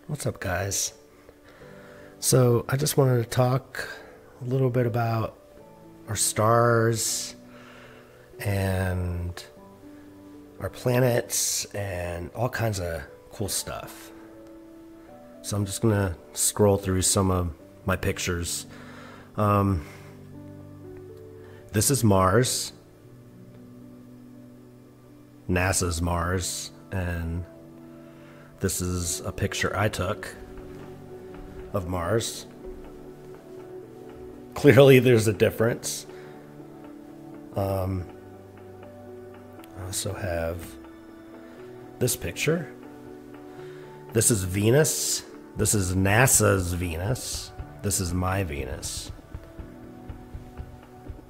What's up, guys? So I just wanted to talk a little bit about our stars and our planets and all kinds of cool stuff. So I'm just gonna scroll through some of my pictures. This is Mars, NASA's Mars, and this is a picture I took of Mars. Clearly there's a difference. I also have this picture. This is Venus. This is NASA's Venus. This is my Venus.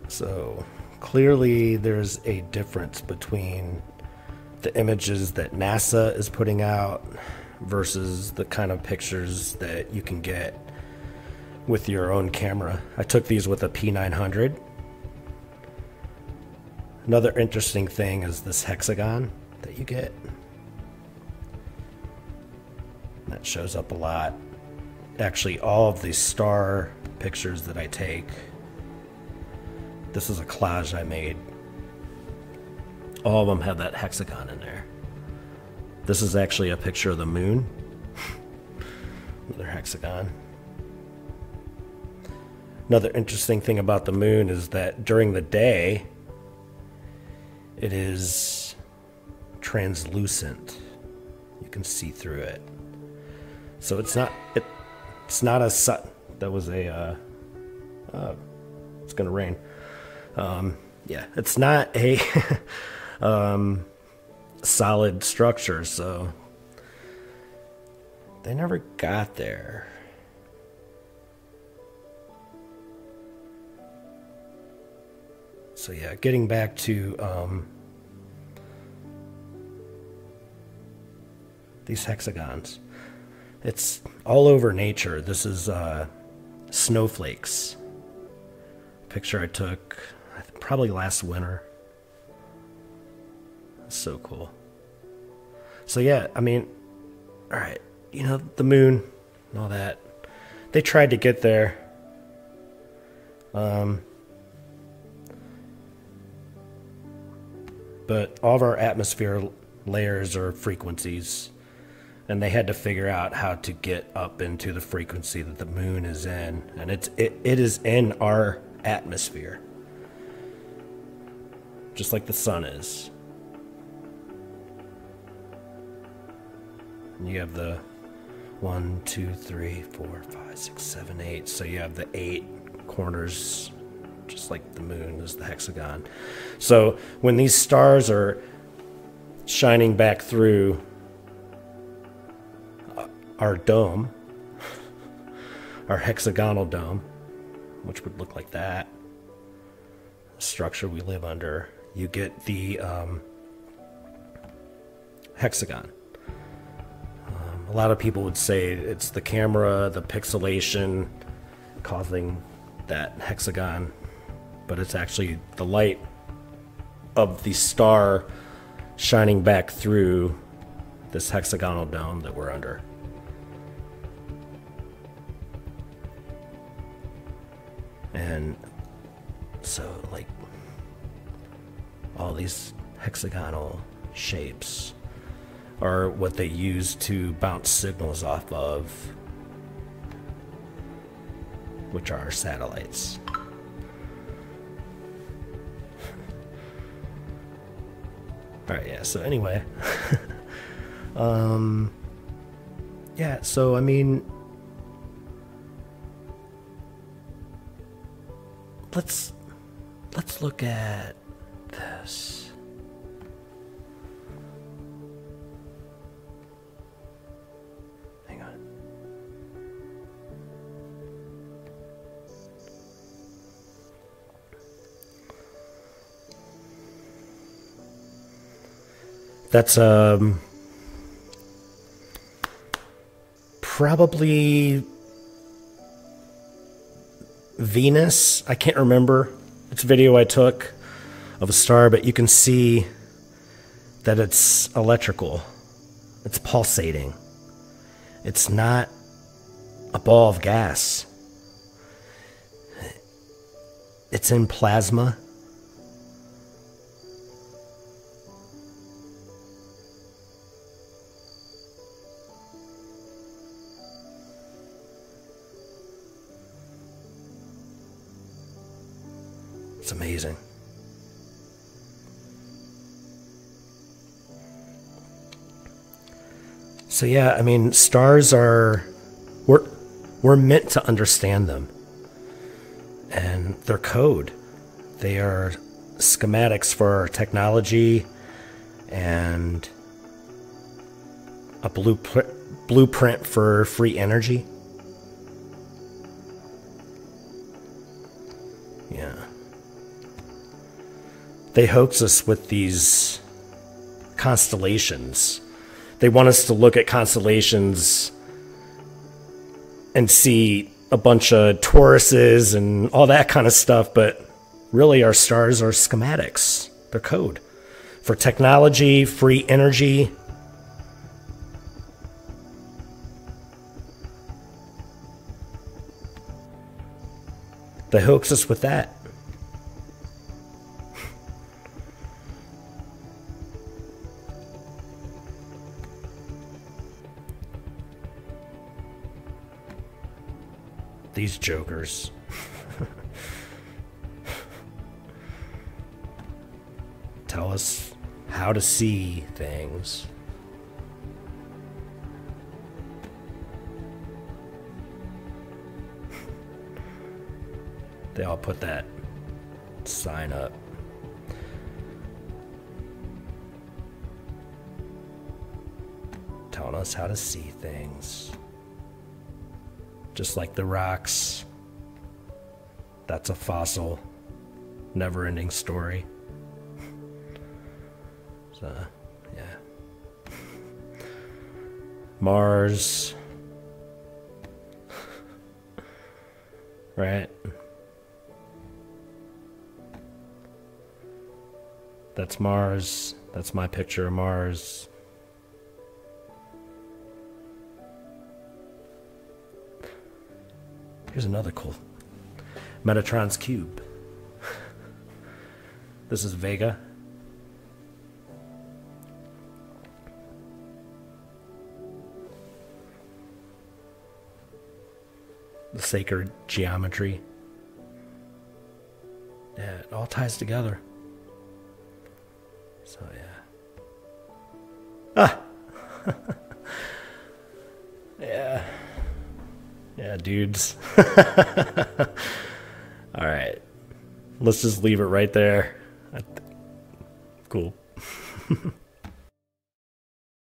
So clearly there's a difference between the images that NASA is putting out versus the kind of pictures that you can get with your own camera. I took these with a P900. Another interesting thing is this hexagon that you get. That shows up a lot. Actually, all of these star pictures that I take, this is a collage I made. All of them have that hexagon in there. This is actually a picture of the moon. Another hexagon. Another interesting thing about the moon is that during the day, it is translucent. You can see through it. So it's not a sun. That was a it's gonna rain. Yeah, it's not a solid structure, so they never got there. So yeah, getting back to these hexagons. It's all over nature. This is snowflakes. Picture I took probably last winter. So cool. So yeah, I mean, all right, you know, the moon and all that, they tried to get there. But all of our atmosphere layers are frequencies, and they had to figure out how to get up into the frequency that the moon is in, and it is in our atmosphere, just like the sun is. And you have the 1, 2, 3, 4, 5, 6, 7, 8. So you have the 8 corners, just like the moon is the hexagon. So when these stars are shining back through our dome, our hexagonal dome, which would look like that, the structure we live under, you get the hexagon. A lot of people would say it's the camera, the pixelation causing that hexagon, but it's actually the light of the star shining back through this hexagonal dome that we're under. And so, like, all these hexagonal shapes are what they use to bounce signals off of, which are our satellites. Alright, yeah, so anyway. Yeah, so I mean, let's look at this. That's probably Venus. I can't remember. It's a video I took of a star, but you can see that it's electrical. It's pulsating. It's not a ball of gas. It's in plasma. It's amazing. So yeah, I mean, stars are, we're meant to understand them. And they're code. They are schematics for technology and a blueprint for free energy. Yeah. They hoax us with these constellations. They want us to look at constellations and see a bunch of Tauruses and all that kind of stuff, but really our stars are schematics. They're code for technology, free energy. They hoax us with that. These jokers. Tell us how to see things. They all put that sign up. Telling us how to see things. Just like the rocks. That's a fossil. Never-ending story. So, yeah. Mars. Right? That's Mars. That's my picture of Mars. Here's another cool. Metatron's cube. This is Vega. The sacred geometry. Yeah, it all ties together. So yeah. Ah! Yeah. Yeah, dudes. Alright. Let's just leave it right there. Cool.